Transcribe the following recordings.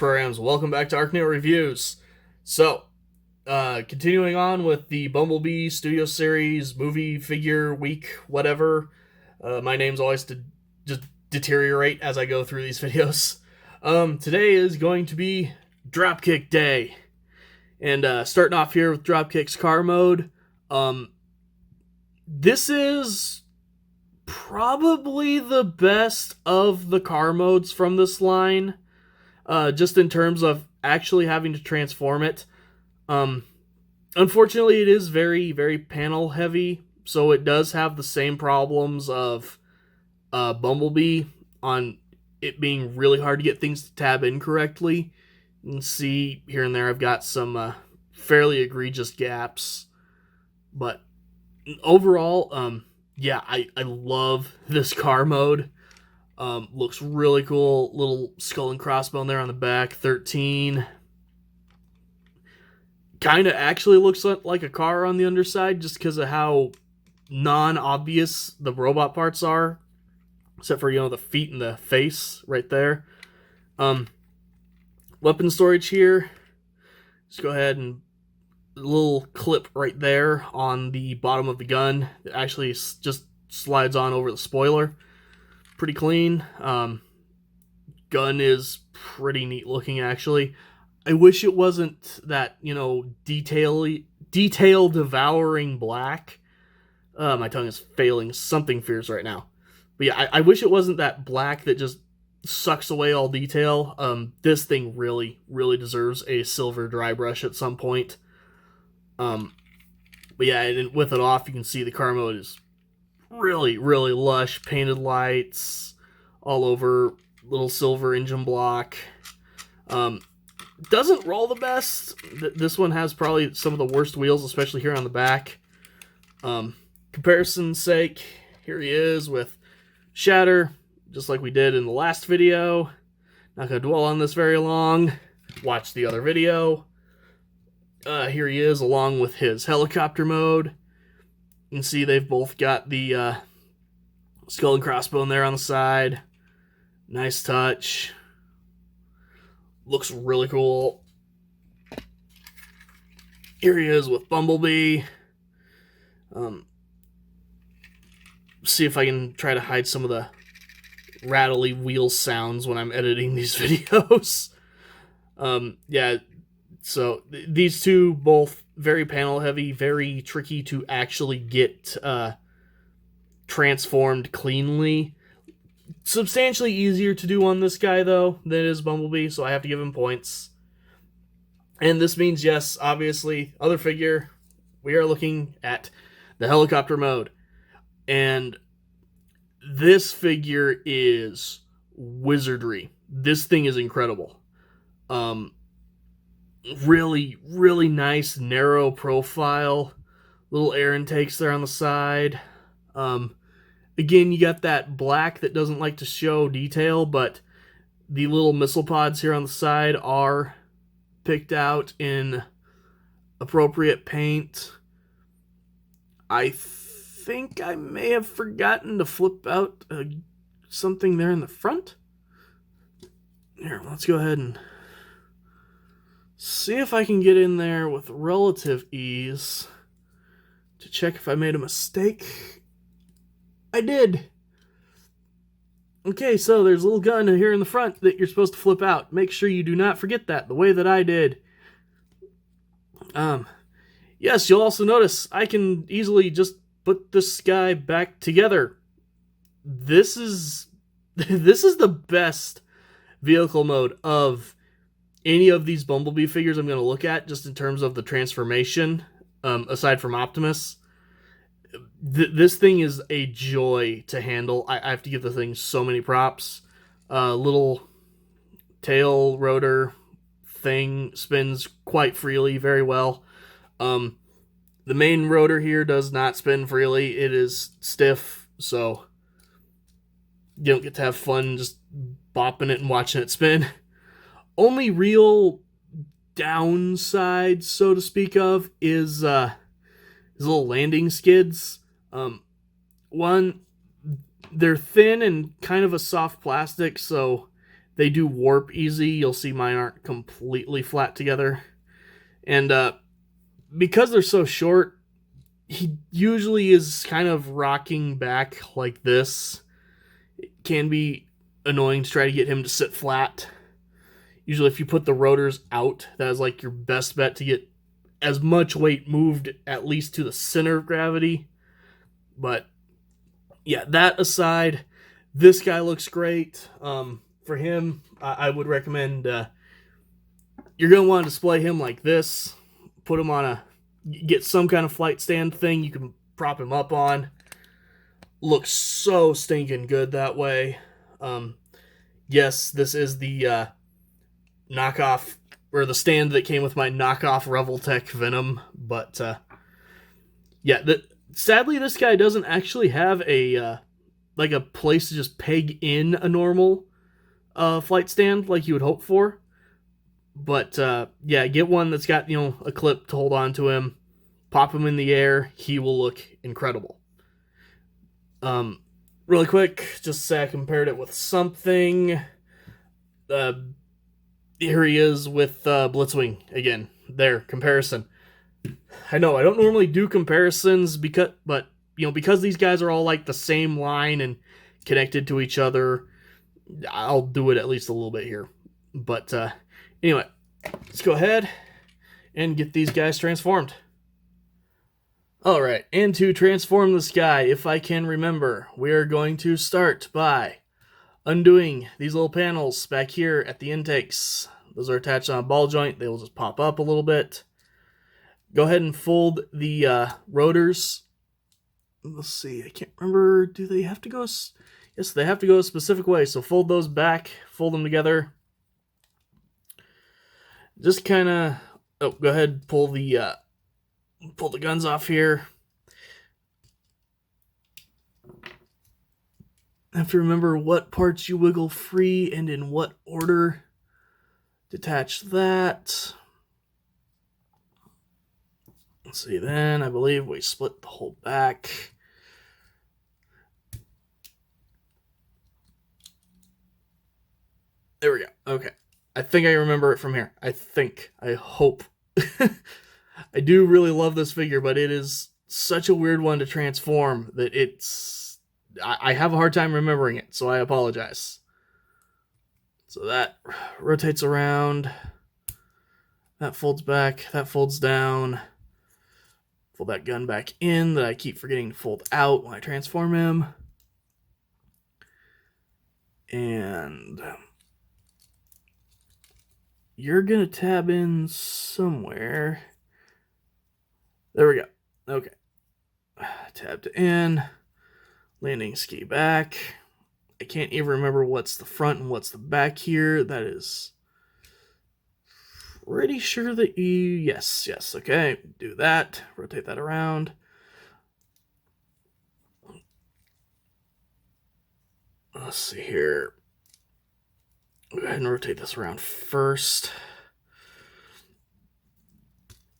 programs. Welcome back to ArcNeo Reviews. So, continuing on with the Bumblebee Studio Series movie figure week, whatever. My name's always to just deteriorate as I go through these videos. Today is going to be Dropkick Day. And starting off here with Dropkick's car mode. This is probably the best of the car modes from this line. Just in terms of actually having to transform it. Unfortunately, it is very, very panel heavy, so it does have the same problems of Bumblebee on it being really hard to get things to tab in correctly. You can see here and there I've got some fairly egregious gaps, but overall, yeah, I love this car mode. Looks really cool. Little skull and crossbone there on the back. 13. Kind of actually looks like a car on the underside just because of how non-obvious the robot parts are. Except for, the feet and the face right there. Weapon storage here. Just go ahead and a little clip right there on the bottom of the gun. It actually just slides on over the spoiler. Pretty clean. Gun is pretty neat looking, actually. I wish it wasn't that, detail devouring black. My tongue is failing something fierce right now. But yeah, I wish it wasn't that black that just sucks away all detail. This thing really, really deserves a silver dry brush at some point. But yeah, and with it off, you can see the car mode is really, really lush. Painted lights all over, little silver engine block. Doesn't roll the best. This one has probably some of the worst wheels, especially here on the back. Comparison's sake, here he is with Shatter, just like we did in the last video. Not going to dwell on this very long. Watch the other video. Here he is along with his helicopter mode. You can see they've both got the skull and crossbone there on the side. Nice touch. Looks really cool. Here he is with Bumblebee. See if I can try to hide some of the rattly wheel sounds when I'm editing these videos. Yeah, so these two both very panel heavy, very tricky to actually get transformed cleanly. Substantially easier to do on this guy, though, than it is Bumblebee, so I have to give him points. And this means, yes, obviously, other figure, we are looking at the helicopter mode. And this figure is wizardry. This thing is incredible. Really, really nice, narrow profile. Little air intakes there on the side. Again, you got that black that doesn't like to show detail, but the little missile pods here on the side are picked out in appropriate paint. I think I may have forgotten to flip out something there in the front. Here, let's go ahead and see if I can get in there with relative ease to check if I made a mistake. I did. Okay, so there's a little gun here in the front that you're supposed to flip out. Make sure you do not forget that, the way that I did. Yes, you'll also notice I can easily just put this guy back together. This is the best vehicle mode of any of these Bumblebee figures I'm going to look at, just in terms of the transformation, aside from Optimus. This thing is a joy to handle. I have to give the thing so many props. Little tail rotor thing spins quite freely, very well. The main rotor here does not spin freely. It is stiff, so you don't get to have fun just bopping it and watching it spin. Only real downside, so to speak of, is his little landing skids. One, they're thin and kind of a soft plastic, so They do warp easy. You'll see mine aren't completely flat together. And because they're so short, he usually is kind of rocking back like this. It can be annoying to try to get him to sit flat. Usually if you put the rotors out, that is like your best bet to get as much weight moved at least to the center of gravity. But yeah, that aside, this guy looks great. For him, I would recommend you're going to want to display him like this. Put him on get some kind of flight stand thing you can prop him up on. Looks so stinking good that way. Yes, this is the knockoff, or the stand that came with my knockoff Revoltech Venom, but yeah, sadly this guy doesn't actually have a like a place to just peg in a normal flight stand like you would hope for. But yeah, get one that's got, you know, a clip to hold on to him, pop him in the air, he will look incredible. Really quick, just to say I compared it with something. Here he is with Blitzwing again. There, comparison. I know I don't normally do comparisons but you know, because these guys are all like the same line and connected to each other, I'll do it at least a little bit here. But anyway, let's go ahead and get these guys transformed. Alright, and to transform this guy, if I can remember, we are going to start by undoing these little panels back here at the intakes. Those are attached on a ball joint. They will just pop up a little bit. Go ahead and fold the rotors. Let's see, I can't remember. Do they have to go? Yes, they have to go a specific way. So fold those back, fold them together. Just kind of, oh, go ahead and pull the guns off here. Have to remember what parts you wiggle free and in what order. Detach that. Let's see, then I believe we split the whole back. There we go. Okay. I think I remember it from here. I hope. I do really love this figure, but it is such a weird one to transform that I have a hard time remembering it, so I apologize. So that rotates around. That folds back. That folds down. Fold that gun back in that I keep forgetting to fold out when I transform him. And you're going to tab in somewhere. There we go. Okay. Tab to in. Landing ski back. I can't even remember what's the front and what's the back here. That is pretty sure that yes, okay. Do that. Rotate that around. Let's see here. Go ahead and rotate this around first.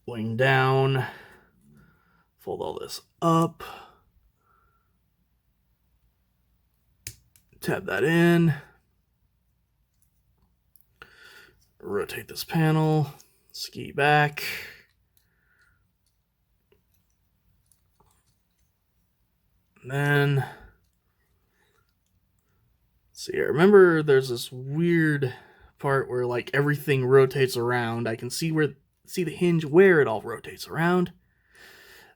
Wing down. Fold all this up. Tab that in. Rotate this panel. Ski back. And then, see, I remember there's this weird part where like everything rotates around. I can see the hinge where it all rotates around.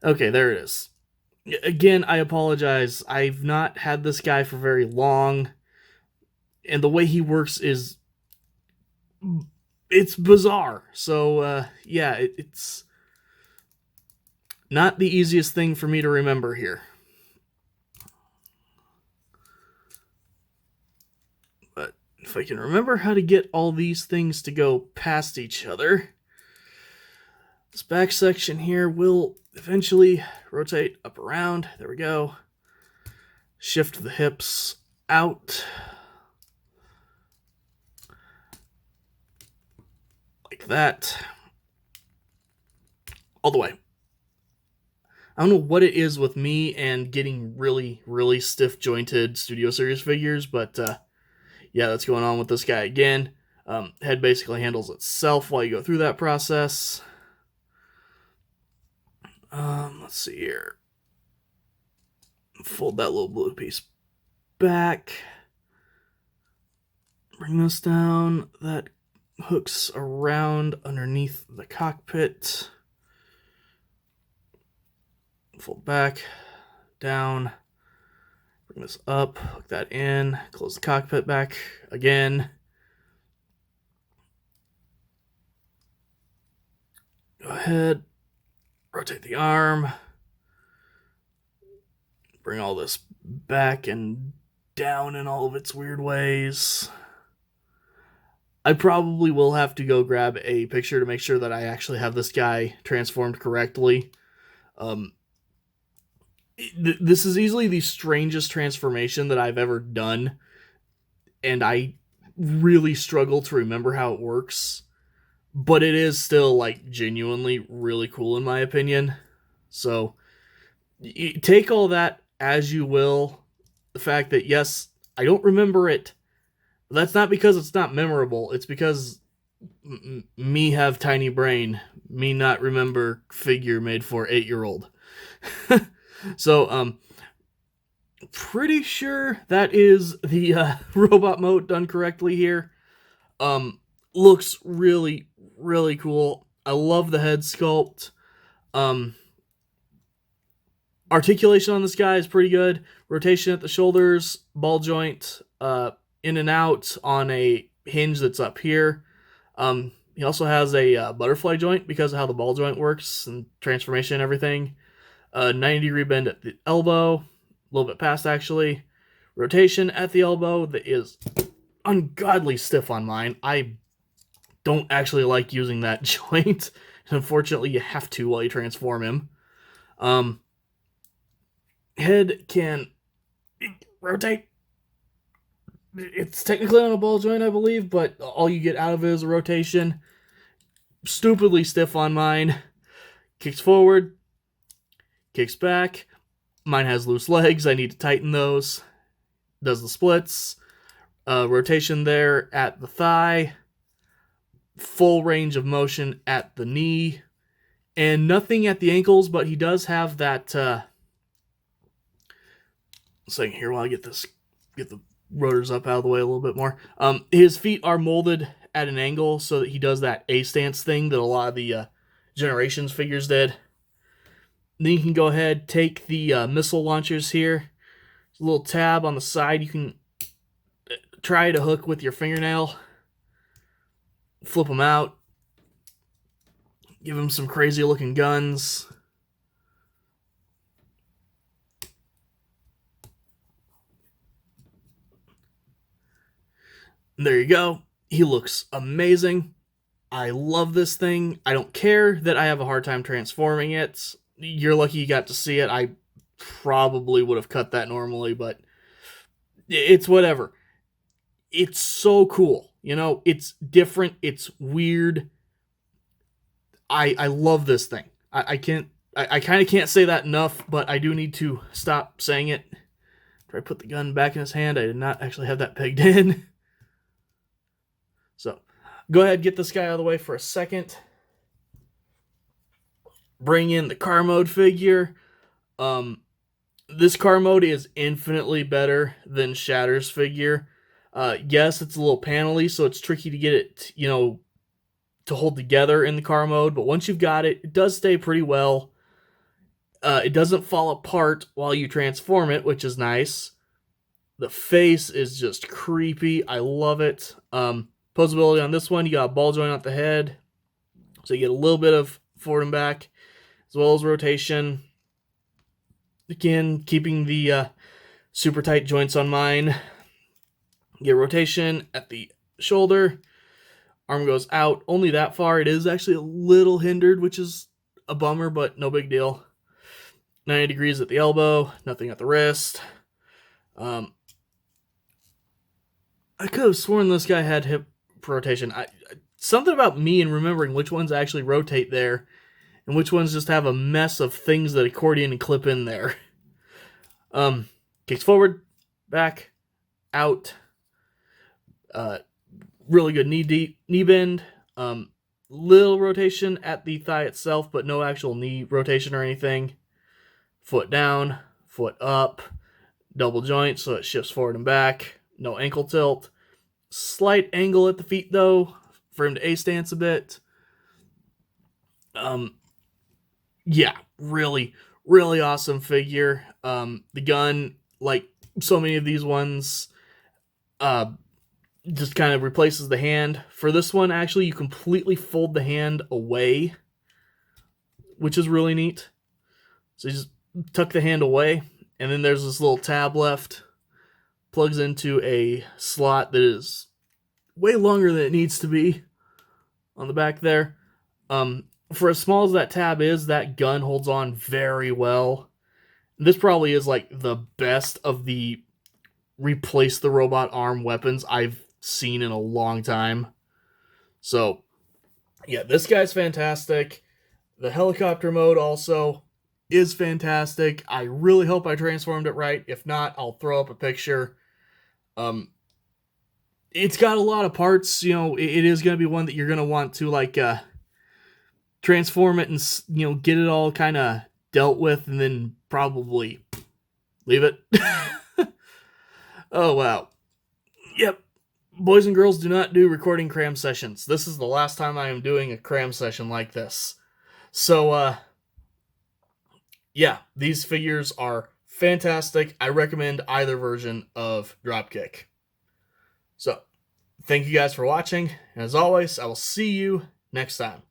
Okay, there it is. Again, I apologize. I've not had this guy for very long, and the way he works it's bizarre. So yeah, it's not the easiest thing for me to remember here. But if I can remember how to get all these things to go past each other, this back section here will eventually rotate up around. There we go. Shift the hips out. Like that. All the way. I don't know what it is with me and getting really, really stiff jointed Studio Series figures, but Yeah, that's going on with this guy again. Head basically handles itself while you go through that process. Let's see here. Fold that little blue piece back. Bring this down. That hooks around underneath the cockpit. Fold back, down. Bring this up, hook that in, close the cockpit back again. Go ahead, rotate the arm. Bring all this back and down in all of its weird ways. I probably will have to go grab a picture to make sure that I actually have this guy transformed correctly. This is easily the strangest transformation that I've ever done, and I really struggle to remember how it works, but it is still, like, genuinely really cool in my opinion. So, take all that as you will. The fact that, yes, I don't remember it, that's not because it's not memorable, it's because me have tiny brain, me not remember figure made for 8-year-old. So, pretty sure that is the robot mode done correctly here. Looks really, really cool. I love the head sculpt. Articulation on this guy is pretty good. Rotation at the shoulders, ball joint, in and out on a hinge that's up here. He also has a butterfly joint because of how the ball joint works and transformation and everything. 90-degree bend at the elbow, a little bit past actually. Rotation at the elbow that is ungodly stiff on mine. I don't actually like using that joint. Unfortunately, you have to while you transform him. Head can rotate. It's technically on a ball joint, I believe, but all you get out of it is a rotation. Stupidly stiff on mine. Kicks forward. Kicks back. Mine has loose legs. I need to tighten those. Does the splits. Rotation there at the thigh. Full range of motion at the knee. And nothing at the ankles, but he does have that... second here while I get the rotors up out of the way a little bit more. His feet are molded at an angle so that he does that A stance thing that a lot of the Generations figures did. Then you can go ahead, take the missile launchers here. There's a little tab on the side. You can try to hook with your fingernail. Flip them out. Give them some crazy looking guns. There you go. He looks amazing. I love this thing. I don't care that I have a hard time transforming it. You're lucky you got to see it. I probably would have cut that normally, but it's whatever. It's so cool. You know, it's different. It's weird. I love this thing. I kind of can't say that enough, but I do need to stop saying it. Try to put the gun back in his hand. I did not actually have that pegged in. So, go ahead, get this guy out of the way for a second. Bring in the car mode figure. This car mode is infinitely better than Shatter's figure. Yes, it's a little panely, so it's tricky to get it, to hold together in the car mode. But once you've got it, it does stay pretty well. It doesn't fall apart while you transform it, which is nice. The face is just creepy. I love it. Posability on this one, you got a ball joint at the head, so you get a little bit of forward and back, as well as rotation. Again, keeping the super tight joints on mine. You get rotation at the shoulder. Arm goes out only that far. It is actually a little hindered, which is a bummer, but no big deal. 90 degrees at the elbow, nothing at the wrist. I could have sworn this guy had hip rotation. Something about me and remembering which ones actually rotate there and which ones just have a mess of things that accordion and clip in there. Kicks forward, back, out. Uh, really good knee bend. Little rotation at the thigh itself, but no actual knee rotation or anything. Foot down, foot up, double joint so it shifts forward and back. No ankle tilt. Slight angle at the feet though, for him to A-stance a bit. Yeah, really, really awesome figure. The gun, like so many of these ones, just kind of replaces the hand. For this one, actually, you completely fold the hand away, which is really neat. So you just tuck the hand away, and then there's this little tab left. Plugs into a slot that is way longer than it needs to be on the back there. For as small as that tab is, that gun holds on very well. This probably is like the best of the replace the robot arm weapons I've seen in a long time. So, yeah, this guy's fantastic. The helicopter mode also is fantastic. I really hope I transformed it right. If not, I'll throw up a picture. It's got a lot of parts. You know, it is going to be one that you're going to want to like transform it and, you know, get it all kind of dealt with, and then probably leave it. Oh wow. Yep. Boys and girls, do not do recording cram sessions. This is the last time I am doing a cram session like this. So, yeah, these figures are fantastic. I recommend either version of Dropkick. So, thank you guys for watching. And as always, I will see you next time.